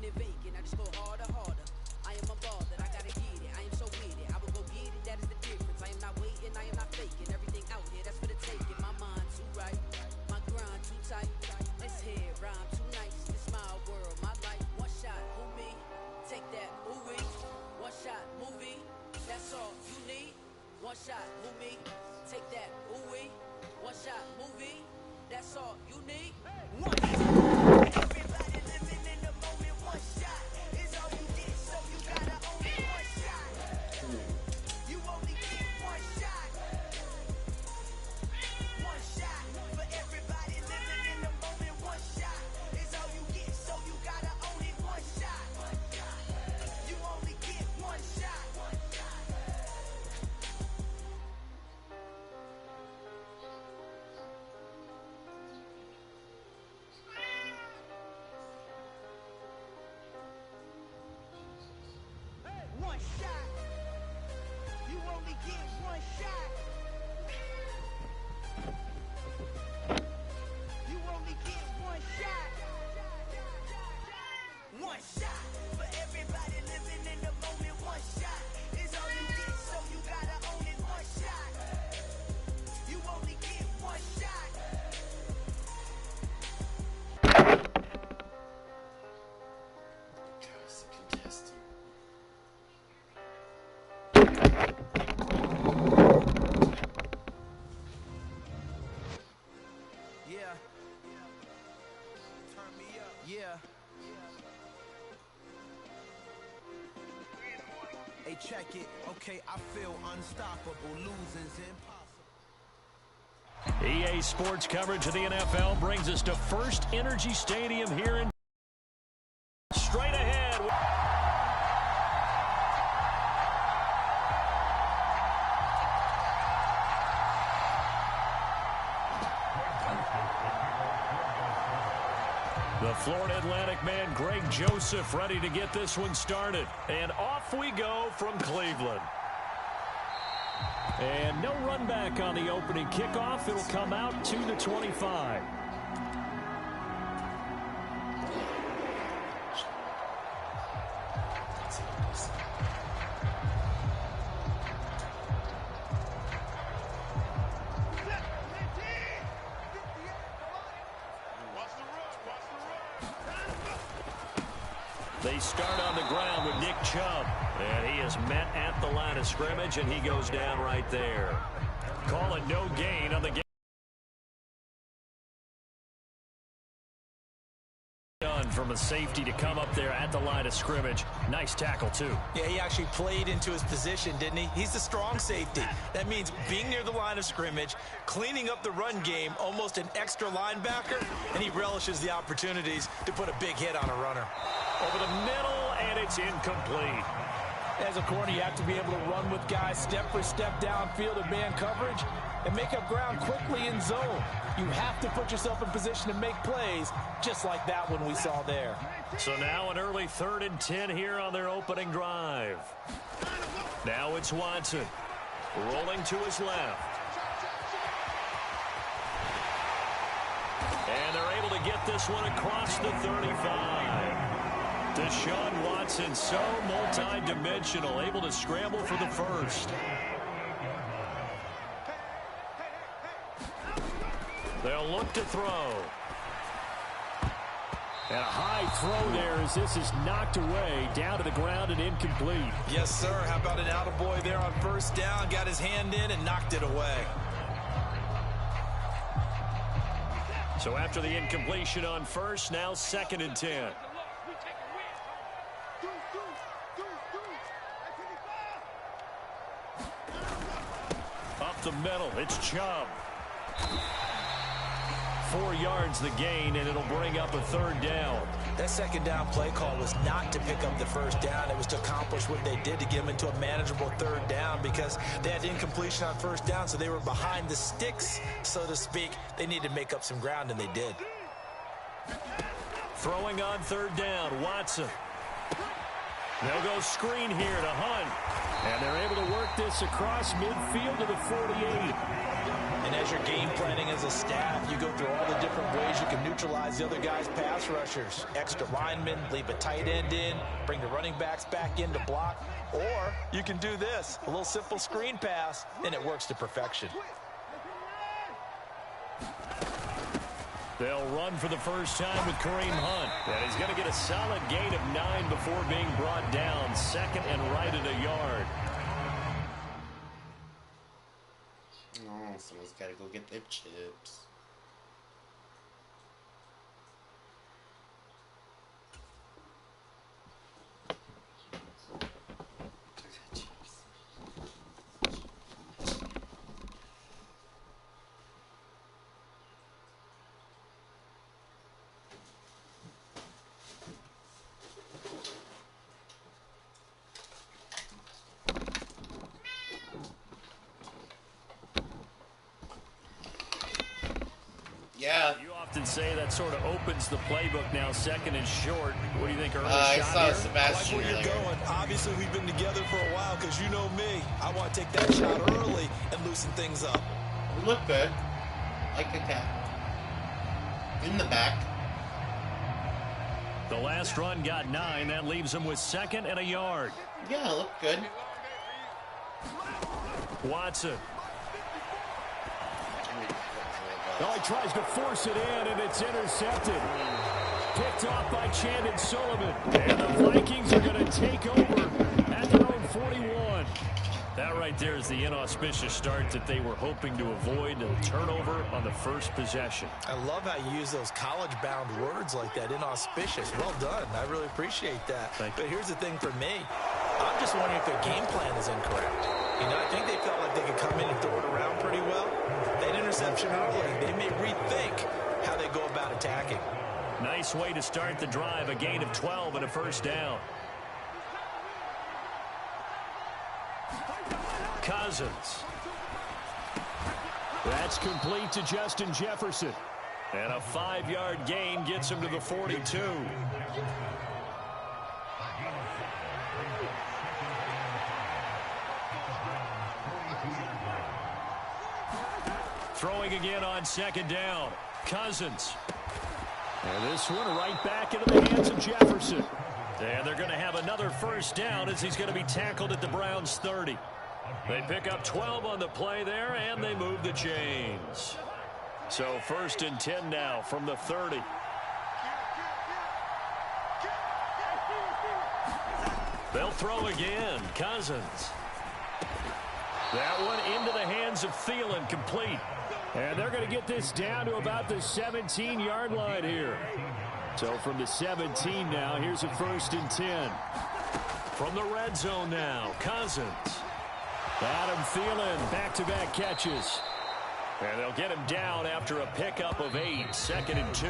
it vacant. I just go harder, harder. I am a ball that I gotta get it. I am so with it. I will go get it. That is the difference. I am not waiting. I am not faking. Everything out here, that's for the taking. My mind too right. My grind too tight. This head rhyme too nice. This my world, my life. One shot, who me? Take that, ooh wee. One shot, movie. That's all you need. One shot, who me? Take that, ooh wee. One shot, movie. That's all you need. One shot. Everybody living in the moment. One shot is all you get, so you gotta own it. One shot. You only get one shot. One shot for everybody living in the moment. One shot is all you get, so you gotta own it. One shot. You only get one shot. One shot. You only get one shot. You only get one shot. One shot for everybody living in the moment. One shot is all you get, so you gotta own it. One shot. You only get one shot. Yeah. Turn me up. Yeah. Hey, check it. Okay, I feel unstoppable. Losing's impossible. EA Sports coverage of the NFL brings us to First Energy Stadium here in straight ahead. The Florida Atlantic man, Greg Joseph, ready to get this one started. And off we go from Cleveland. And no run back on the opening kickoff. It'll come out to the 25. They start on the ground with Nick Chubb. And he is met at the line of scrimmage, and he goes down right there. Call it no gain on the game. Done from a safety to come up there at the line of scrimmage. Nice tackle, too. Yeah, he actually played into his position, didn't he? He's the strong safety. That means being near the line of scrimmage, cleaning up the run game, almost an extra linebacker, and he relishes the opportunities to put a big hit on a runner. Over the middle, and it's incomplete. As a corner, you have to be able to run with guys step for step downfield in man coverage and make up ground quickly in zone. You have to put yourself in position to make plays, just like that one we saw there. So now an early 3rd and 10 here on their opening drive. Now it's Watson, rolling to his left. And they're able to get this one across the 35. Deshaun Watson, so multi-dimensional, able to scramble for the first. They'll look to throw. And a high throw there as this is knocked away, down to the ground and incomplete. Yes, sir. How about an attaboy there on first down? Got his hand in and knocked it away. So after the incompletion on first, now 2nd and 10. Up the middle, it's Chubb. 4 yards the gain, and it'll bring up a 3rd down. That 2nd down play call was not to pick up the first down. It was to accomplish what they did to get them into a manageable 3rd down because they had incompletion on first down, so they were behind the sticks, so to speak. They needed to make up some ground, and they did. Throwing on 3rd down, Watson. They'll go screen here to Hunt. And they're able to work this across midfield to the 48. And as you're game planning as a staff, you go through all the different ways you can neutralize the other guy's pass rushers. Extra linemen, leave a tight end in, bring the running backs back in to block. Or you can do this, a little simple screen pass, and it works to perfection. They'll run for the first time with Kareem Hunt. And he's going to get a solid gain of 9 before being brought down. Second and right at a yard. Oh, someone's got to go get their chips. Yeah. You often say that sort of opens the playbook now, second and short. What do you think, early I shot saw here? Sebastian I like where earlier. you're going. Obviously, we've been together for a while because you know me. I want to take that shot early and loosen things up. We look good. Like a cat. In the back. The last run got 9. That leaves him with second and a yard. Yeah, look good. Watson. Oh, he tries to force it in, and it's intercepted. Picked off by Chandon Sullivan. And the Vikings are going to take over at their own 41. That right there is the inauspicious start that they were hoping to avoid, a turnover on the first possession. I love how you use those college-bound words like that, inauspicious. Well done. I really appreciate that. Thank you. But here's the thing for me. I'm just wondering if their game plan is incorrect. You know, I think they felt like they could come in and throw it around pretty well. That interception early, they may rethink how they go about attacking. Nice way to start the drive, a gain of 12 and a first down. Cousins. That's complete to Justin Jefferson. And a 5-yard gain gets him to the 42. Throwing again on second down. Cousins. And this one right back into the hands of Jefferson. And they're going to have another first down as he's going to be tackled at the Browns' 30. They pick up 12 on the play there, and they move the chains. So first and 10 now from the 30. They'll throw again. Cousins. That one into the hands of Thielen, complete. And they're going to get this down to about the 17-yard line here. So from the 17 now, here's a first and 10. From the red zone now, Cousins. Adam Thielen, back-to-back catches. And they'll get him down after a pickup of 8, second and 2.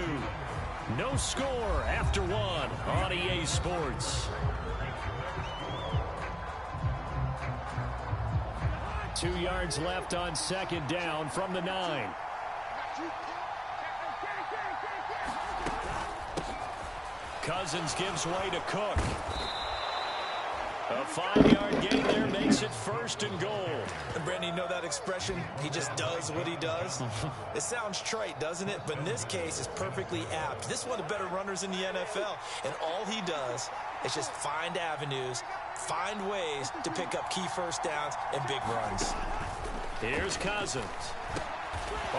No score after 1 on EA Sports. 2 yards left on second down from the 9. Cousins gives way to Cook. A 5-yard gain there makes it first and goal. And Brandon, you know that expression? He just does what he does. It sounds trite, doesn't it? But in this case, it's perfectly apt. This is one of the better runners in the NFL. And all he does is just find avenues, find ways to pick up key first downs and big runs. Here's Cousins.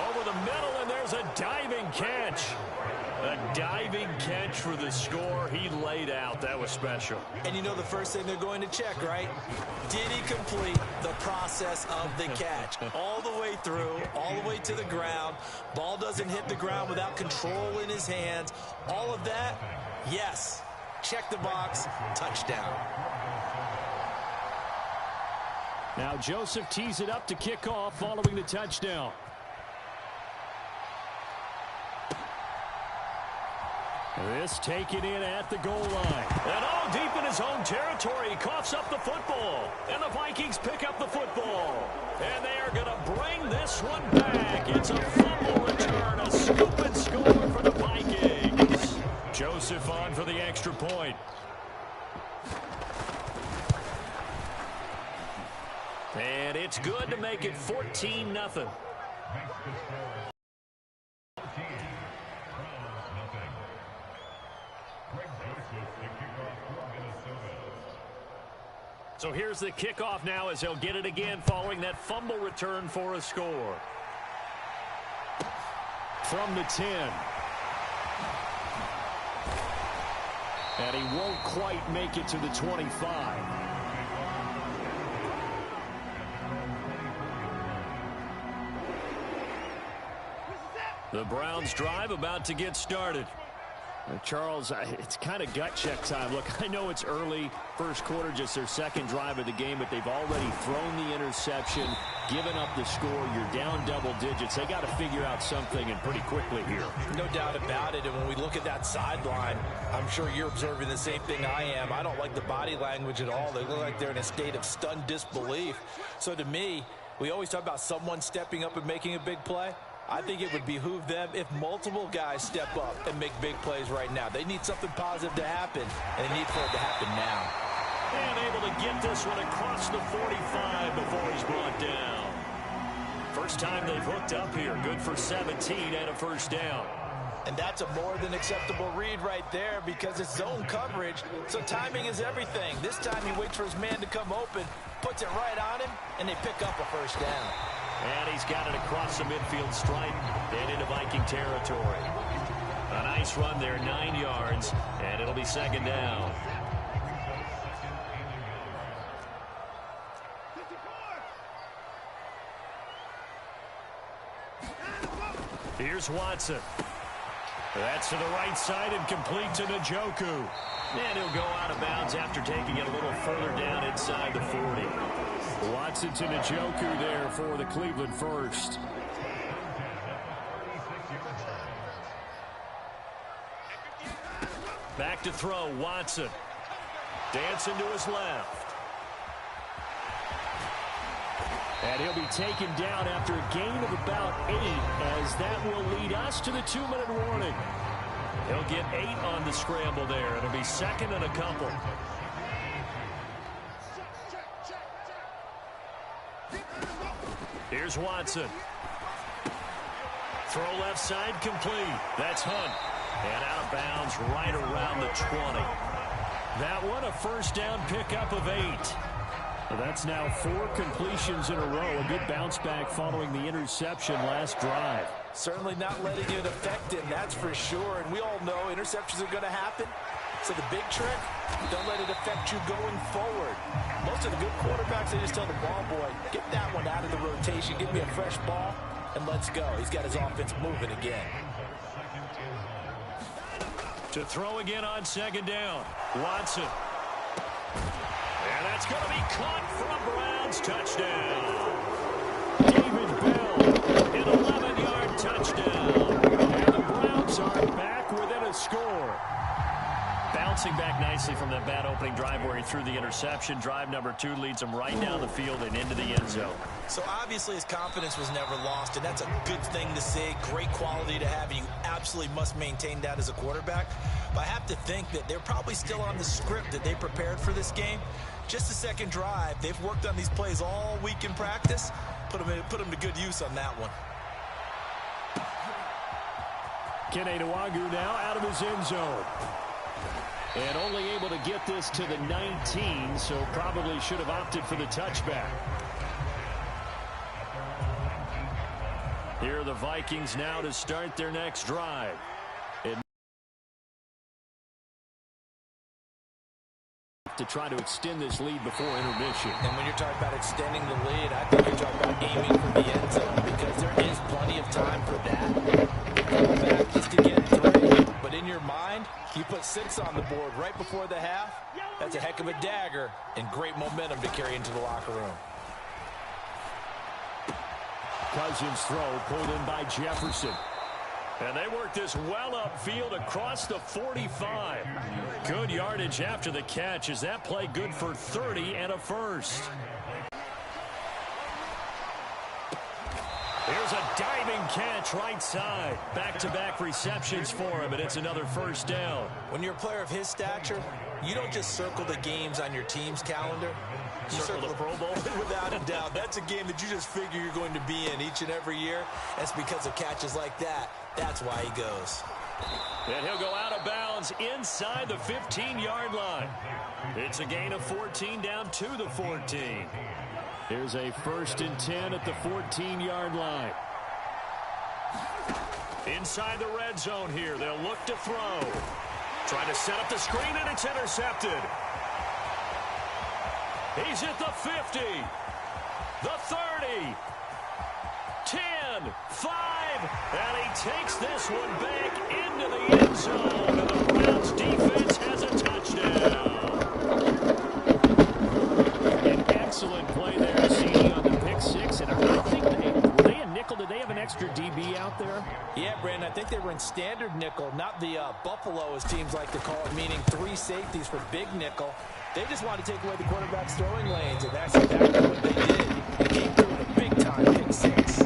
Over the middle, and there's a diving catch. A diving catch for the score. He laid out. That was special. And you know the first thing they're going to check, right? Did he complete the process of the catch? All the way through, all the way to the ground. Ball doesn't hit the ground without control in his hands. All of that, yes. Check the box, touchdown. Now Joseph tees it up to kick off following the touchdown. This taken in at the goal line. And all deep in his own territory. He coughs up the football. And the Vikings pick up the football. And they are going to bring this one back. It's a fumble return. A scoop and score for the Vikings. Joseph on for the extra point. And it's good to make it 14-0. So here's the kickoff now as he'll get it again following that fumble return for a score. From the 10. And he won't quite make it to the 25. The Browns drive about to get started. Charles, it's kind of gut check time. Look, I know it's early, first quarter, just their second drive of the game, but they've already thrown the interception, given up the score. You're down double digits. They got to figure out something, and pretty quickly here. No doubt about it, and when we look at that sideline, I'm sure you're observing the same thing I am. I don't like the body language at all. They look like they're in a state of stunned disbelief. So to me, we always talk about someone stepping up and making a big play. I think it would behoove them if multiple guys step up and make big plays right now. They need something positive to happen, and they need for it to happen now. And able to get this one across the 45 before he's brought down. First time they've hooked up here. Good for 17 and a first down. And that's a more than acceptable read right there because it's zone coverage, so timing is everything. This time he waits for his man to come open, puts it right on him, and they pick up a first down. And he's got it across the midfield stripe and into Viking territory. A nice run there, 9 yards, and it'll be second down. Here's Watson. That's to the right side and complete to Njoku. And he'll go out of bounds after taking it a little further down inside the 40. Watson to Njoku there for the Cleveland first. Back to throw, Watson. Dancing to his left. And he'll be taken down after a gain of about 8, as that will lead us to the 2-minute warning. He'll get 8 on the scramble there. It'll be second and a couple. Here's Watson. Throw left side complete. That's Hunt. And out of bounds right around the 20. That one a first down pickup of 8. That's now 4 completions in a row. A good bounce back following the interception last drive. Certainly not letting it affect him, that's for sure. And we all know interceptions are going to happen. So the big trick, don't let it affect you going forward. Most of the good quarterbacks, they just tell the ball boy, get that one out of the rotation, give me a fresh ball, and let's go. He's got his offense moving again. To throw again on second down, Watson. And that's going to be caught for a Browns touchdown. David Bell, an 11-yard touchdown. And the Browns are back within a score. Bouncing back nicely from that bad opening drive where he threw the interception. Drive number 2 leads him right down the field and into the end zone. So obviously his confidence was never lost, and that's a good thing to say. Great quality to have, and you absolutely must maintain that as a quarterback. But I have to think that they're probably still on the script that they prepared for this game. Just the second drive. They've worked on these plays all week in practice. Put them to good use on that one. Kene Nwangwu now out of his end zone. And only able to get this to the 19, so probably should have opted for the touchback. Here are the Vikings now to start their next drive. To try to extend this lead before intermission. And when you're talking about extending the lead, I think you're talking about aiming for the end zone because there is plenty of time for that. Go back just to get 3. But in your mind, you put 6 on the board right before the half. That's a heck of a dagger and great momentum to carry into the locker room. Cousins throw pulled in by Jefferson. And they work this well upfield across the 45. Good yardage after the catch. Is that play good for 30 and a first? Here's a diving catch right side. Back-to-back receptions for him, and it's another first down. When you're a player of his stature, you don't just circle the games on your team's calendar. You circle the Pro Bowl. Without a doubt. That's a game that you just figure you're going to be in each and every year. That's because of catches like that. That's why he goes. And he'll go out of bounds inside the 15-yard line. It's a gain of 14 down to the 14. Here's a 1st and 10 at the 14-yard line. Inside the red zone here. They'll look to throw. Trying to set up the screen, and it's intercepted. He's at the 50, the 30, 10, 5, and he takes this one back into the end zone, and the Browns defense has a touchdown. An excellent play there, CD on the pick six, and I think they in nickel. Did they have an extra DB out there? Yeah, Brandon, I think they were in standard nickel, not the Buffalo, as teams like to call it, meaning 3 safeties for big nickel. They just wanted to take away the quarterback's throwing lanes, and that's exactly what they did. They came through with a big-time pick six.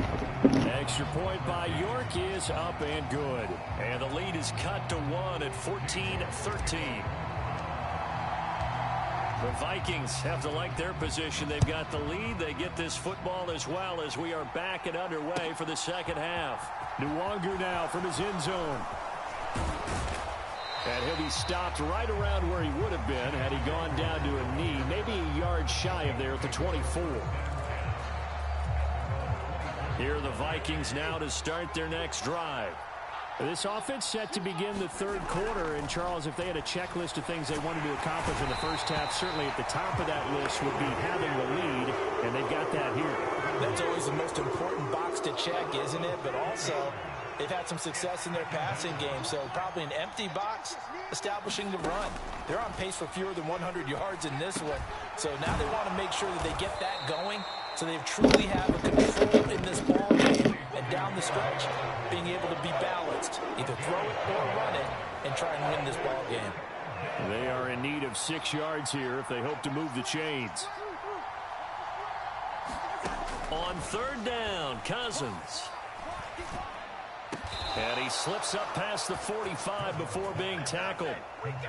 Extra point by York is up and good. And the lead is cut to 1 at 14-13. The Vikings have to like their position. They've got the lead. They get this football as well as we are back and underway for the second half. Nwangu now from his end zone. And he'll be stopped right around where he would have been had he gone down to a knee, maybe a yard shy of there at the 24. Here are the Vikings now to start their next drive. This offense set to begin the third quarter, and Charles, if they had a checklist of things they wanted to accomplish in the first half, certainly at the top of that list would be having the lead, and they've got that here. That's always the most important box to check, isn't it? But also, they've had some success in their passing game, so probably an empty box establishing the run. They're on pace for fewer than 100 yards in this one, so now they want to make sure that they get that going so they truly have a control in this ball game, and down the stretch, being able to be balanced, either throw it or run it, and try and win this ball game. They are in need of 6 yards here if they hope to move the chains. On 3rd down, Cousins. And he slips up past the 45 before being tackled.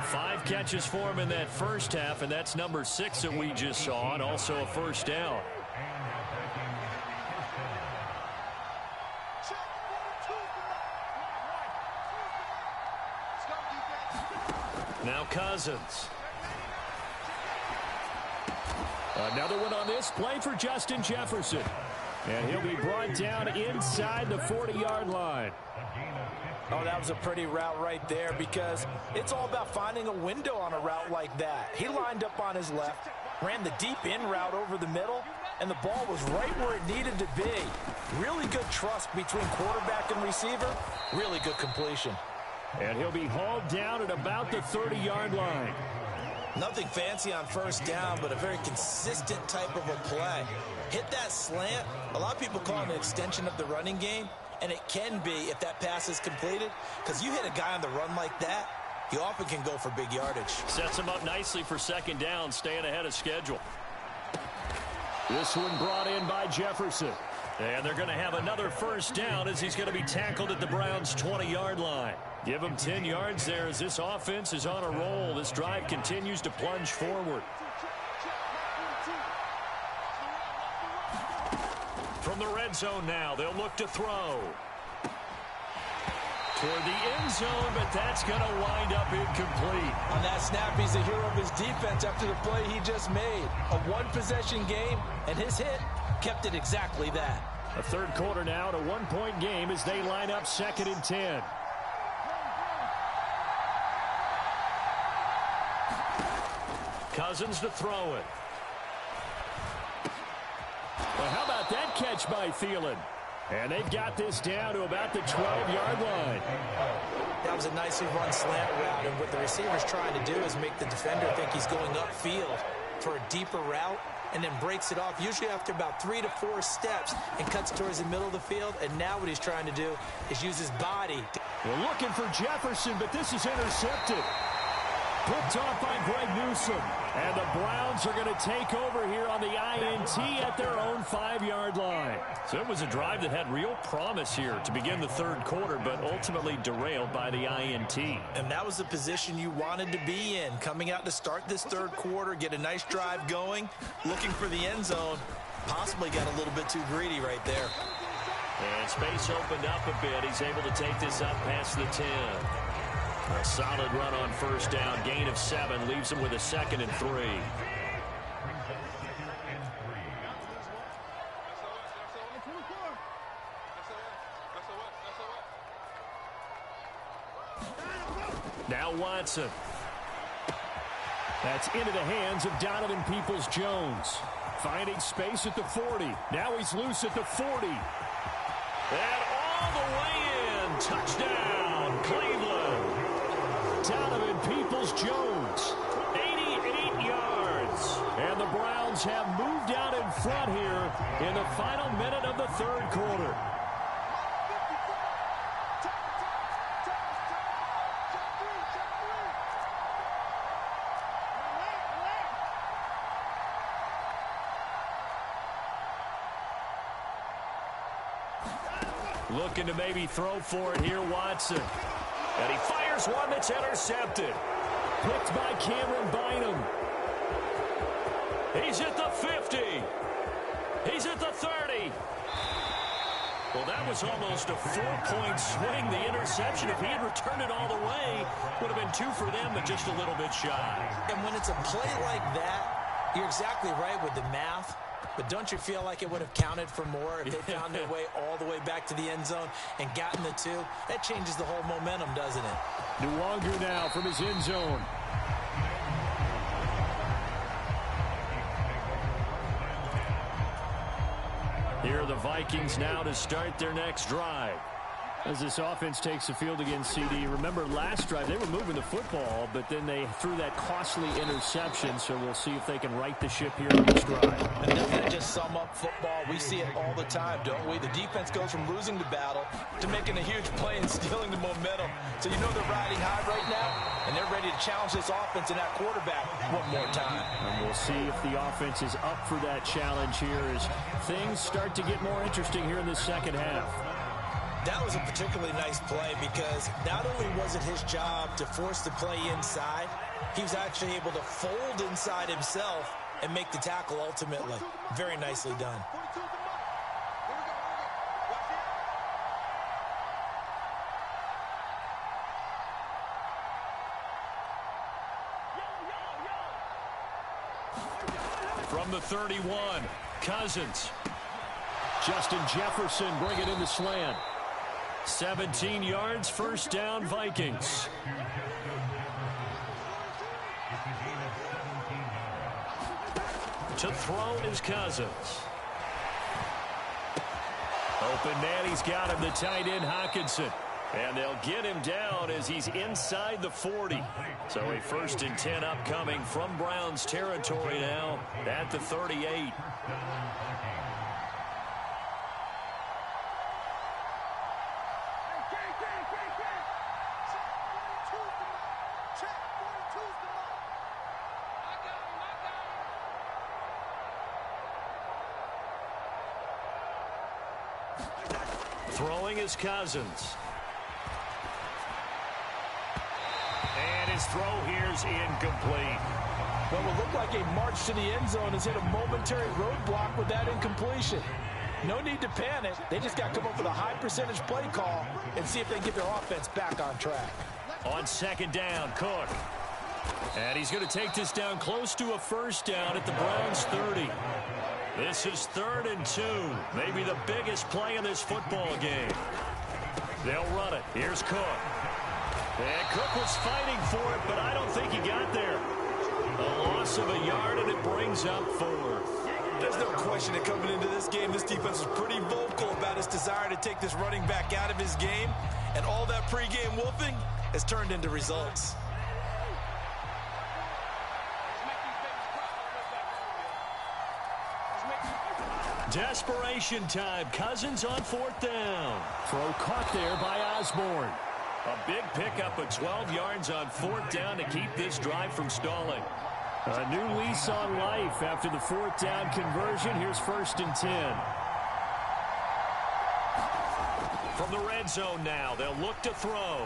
5 catches for him in that first half, and that's number 6 that we just saw, and also a first down. Now Cousins. Another one on this play for Justin Jefferson. And he'll be brought down inside the 40-yard line. Oh, that was a pretty route right there, because it's all about finding a window on a route like that. He lined up on his left, ran the deep in route over the middle, and the ball was right where it needed to be. Really good trust between quarterback and receiver. Really good completion. And he'll be hauled down at about the 30-yard line. Nothing fancy on first down, but a very consistent type of a play. Hit that slant. A lot of people call it an extension of the running game, and it can be if that pass is completed, because you hit a guy on the run like that, he often can go for big yardage. Sets him up nicely for 2nd down, staying ahead of schedule. This one brought in by Jefferson. And they're going to have another first down as he's going to be tackled at the Browns' 20-yard line. Give him 10 yards there as this offense is on a roll. This drive continues to plunge forward. From the red zone now, they'll look to throw. Toward the end zone, but that's going to wind up incomplete. On that snap, he's the hero of his defense after the play he just made. A one-possession game, and his hit kept it exactly that. A third quarter now, at a 1-point game as they line up 2nd and 10. Cousins to throw it. Well, how about that catch by Thielen? And they've got this down to about the 12-yard line. That was a nicely run slant route, and what the receiver's trying to do is make the defender think he's going upfield for a deeper route, and then breaks it off, usually after about 3 to 4 steps, and cuts towards the middle of the field. And now what he's trying to do is use his body. We're looking for Jefferson, but this is intercepted. Picked off by Greg Newsome. And the Browns are going to take over here on the INT at their own 5-yard line. So it was a drive that had real promise here to begin the third quarter, but ultimately derailed by the INT. And that was the position you wanted to be in, coming out to start this third quarter, get a nice drive going, looking for the end zone. Possibly got a little bit too greedy right there. And space opened up a bit. He's able to take this up past the 10. A solid run on first down. Gain of 7 leaves him with a 2nd and 3. Now Watson. That's into the hands of Donovan Peoples-Jones. Finding space at the 40. Now he's loose at the 40. And all the way in. Touchdown, Cleveland. Donovan Peoples-Jones, 88 yards. And the Browns have moved out in front here in the final minute of the third quarter. Looking to maybe throw for it here, Watson. And he fires one that's intercepted. Picked by Cameron Bynum. He's at the 50. He's at the 30. Well, that was almost a 4-point swing. The interception, if he had returned it all the way, would have been 2 for them, but just a little bit shy. And when it's a play like that, you're exactly right with the math. But don't you feel like it would have counted for more if they found their way all the way back to the end zone and gotten the 2? That changes the whole momentum, doesn't it? Nwonger now from his end zone. Here are the Vikings now to start their next drive. As this offense takes the field against CD, remember last drive they were moving the football, but then they threw that costly interception, so we'll see if they can right the ship here on this drive. And doesn't that just sum up football? We see it all the time, don't we? The defense goes from losing the battle to making a huge play and stealing the momentum. So you know they're riding high right now, and they're ready to challenge this offense and that quarterback one more time. And we'll see if the offense is up for that challenge here as things start to get more interesting here in the second half. That was a particularly nice play because not only was it his job to force the play inside, he was actually able to fold inside himself and make the tackle ultimately. Very nicely done. From the 31, Cousins. Justin Jefferson bringing in the slant. 17 yards, first down, Vikings. To throw is Cousins. Open man, he's got him, the tight end, Hockenson. And they'll get him down as he's inside the 40. So a 1st and 10 upcoming from Browns territory now at the 38. Throwing is Cousins. And his throw here's incomplete. Well, it looked like a march to the end zone has hit a momentary roadblock with that incompletion. No need to panic. They just got to come up with a high percentage play call and see if they can get their offense back on track. On second down, Cook. And he's going to take this down close to a first down at the Browns 30. This is 3rd and 2. Maybe the biggest play in this football game. They'll run it. Here's Cook. And Cook was fighting for it, but I don't think he got there. A loss of a yard, and it brings up 4. There's no question that coming into this game, this defense was pretty vocal about its desire to take this running back out of his game. And all that pregame wolfing has turned into results. Desperation time. Cousins on 4th down. Throw caught there by Osborne. A big pickup of 12 yards on 4th down to keep this drive from stalling. A new lease on life after the fourth down conversion. Here's 1st and 10. From the red zone now, they'll look to throw.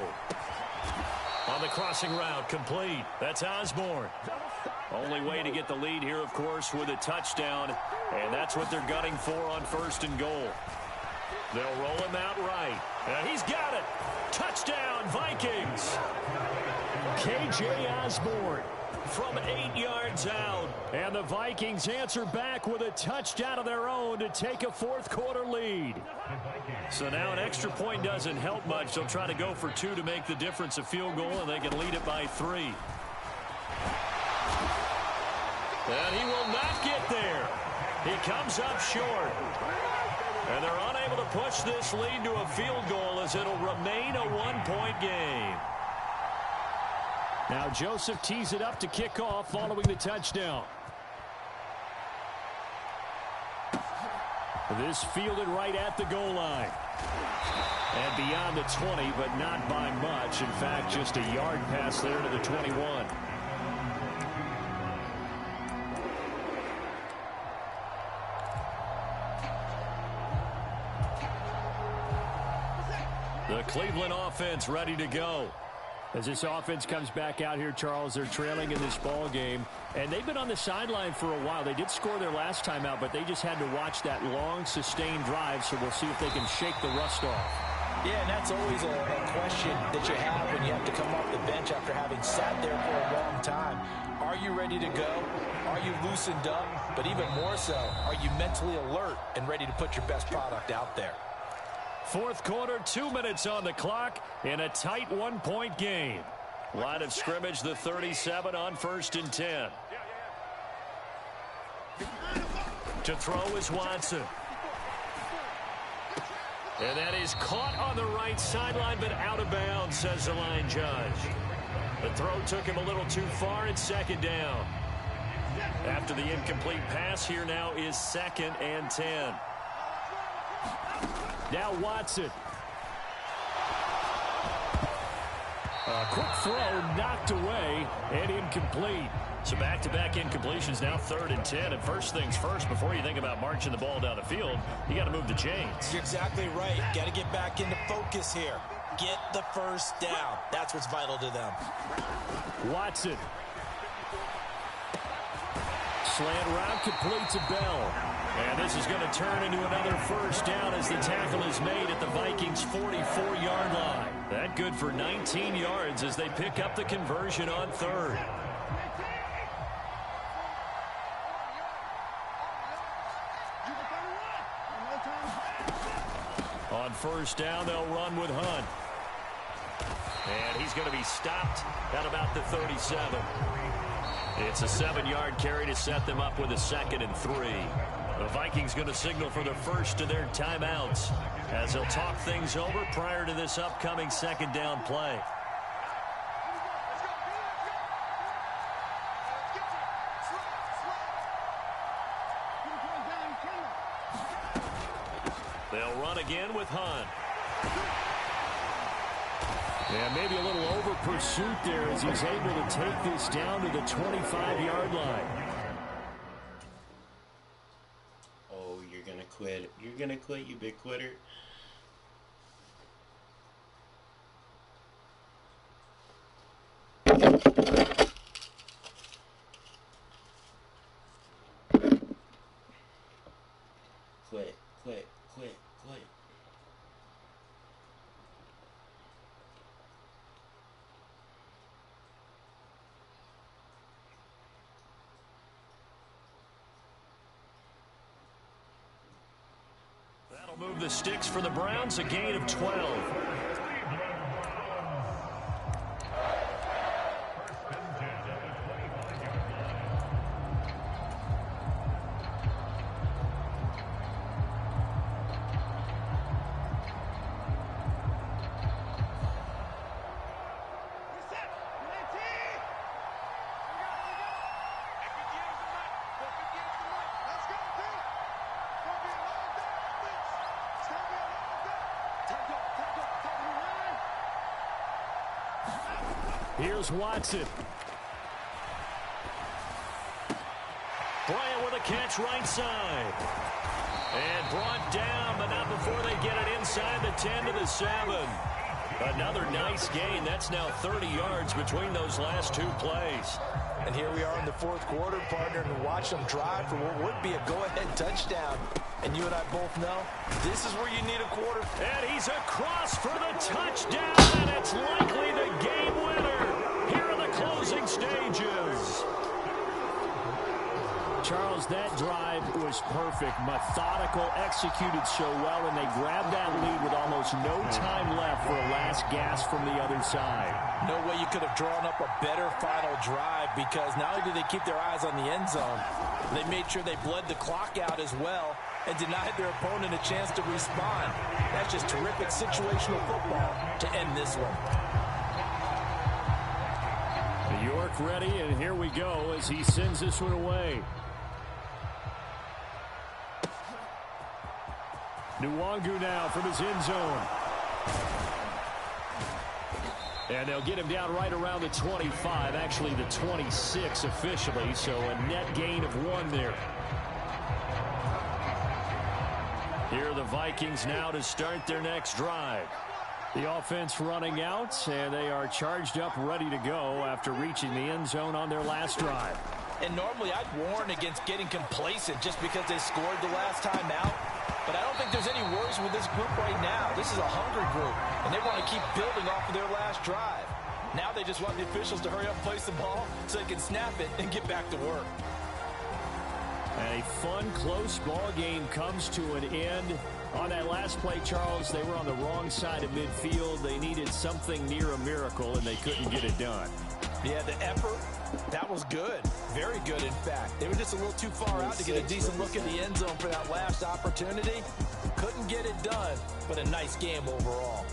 On the crossing route, complete. That's Osborne. Only way to get the lead here, of course, with a touchdown. And that's what they're gunning for on 1st and goal. They'll roll him out right. And he's got it. Touchdown, Vikings. K.J. Osborne from 8 yards out. And the Vikings answer back with a touchdown of their own to take a fourth-quarter lead. So now an extra point doesn't help much. They'll try to go for 2 to make the difference a field goal, and they can lead it by 3. And he will not get there. He comes up short. And they're unable to push this lead to a field goal as it'll remain a one-point game. Now Joseph tees it up to kick off following the touchdown. This fielded right at the goal line. And beyond the 20, but not by much. In fact, just a yard pass there to the 21. The Cleveland offense ready to go. As this offense comes back out here, Charles, they're trailing in this ball game. And they've been on the sideline for a while. They did score their last time out, but they just had to watch that long, sustained drive. So we'll see if they can shake the rust off. Yeah, and that's always a question that you have when you have to come off the bench after having sat there for a long time. Are you ready to go? Are you loosened up? But even more so, are you mentally alert and ready to put your best product out there? Fourth quarter, 2 minutes on the clock in a tight one-point game. Line of scrimmage, the 37 on 1st and 10. To throw is Watson. And that is caught on the right sideline, but out of bounds, says the line judge. The throw took him a little too far. It's 2nd down. After the incomplete pass, here now is 2nd and 10. Now Watson. A quick throw knocked away and incomplete. So back-to-back incompletions, now 3rd and 10. And first things first, before you think about marching the ball down the field, you got to move the chains. You're exactly right. Got to get back into focus here. Get the first down. That's what's vital to them. Watson. Slant route complete to Bell. And this is going to turn into another first down as the tackle is made at the Vikings' 44-yard line. That good for 19 yards as they pick up the conversion on 3rd. On 1st down, they'll run with Hunt. And he's going to be stopped at about the 37. It's a 7-yard carry to set them up with a 2nd and 3. The Vikings going to signal for the first of their timeouts as they'll talk things over prior to this upcoming 2nd down play. They'll run again with Hunt. Yeah, maybe a little over pursuit there as he's able to take this down to the 25-yard line. Oh, you're going to quit. You're going to quit, you big quitter. Quit, quit, quit, quit. That'll move the sticks for the Browns, a gain of 12. Here's Watson. Bryant with a catch right side. And brought down, but not before they get it inside the 10 to the 7. Another nice gain. That's now 30 yards between those last two plays. And here we are in the fourth quarter, partner, and watch them drive for what would be a go-ahead touchdown. And you and I both know this is where you need a quarter. And he's across for the touchdown, and it's likely the game winner here in the closing stages. Charles, that drive was perfect. Methodical, executed so well, and they grabbed that lead with almost no time left for a last gasp from the other side. No way you could have drawn up a better final drive, because not only did they keep their eyes on the end zone, they made sure they bled the clock out as well and denied their opponent a chance to respond. That's just terrific situational football to end this one. York ready, and here we go as he sends this one away. Nwangu now from his end zone. And they'll get him down right around the 25, actually the 26 officially, so a net gain of 1 there. Here are the Vikings now to start their next drive. The offense running out, and they are charged up, ready to go after reaching the end zone on their last drive. And normally I'd warn against getting complacent just because they scored the last time out. But I don't think there's any worries with this group right now. This is a hungry group, and they want to keep building off of their last drive. Now they just want the officials to hurry up and place the ball so they can snap it and get back to work. And a fun, close ball game comes to an end. On that last play, Charles, they were on the wrong side of midfield. They needed something near a miracle, and they couldn't get it done. Yeah, the effort, that was good. Very good, in fact. They were just a little too far out to get a decent look at the end zone for that last opportunity. Couldn't get it done, but a nice game overall.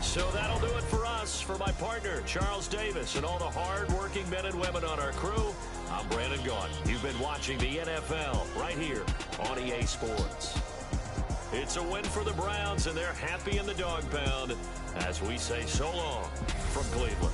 So that'll do it for us. For my partner, Charles Davis, and all the hard-working men and women on our crew, I'm Brandon Gaughan. You've been watching the NFL right here on EA Sports. It's a win for the Browns, and they're happy in the dog pound as we say so long from Cleveland.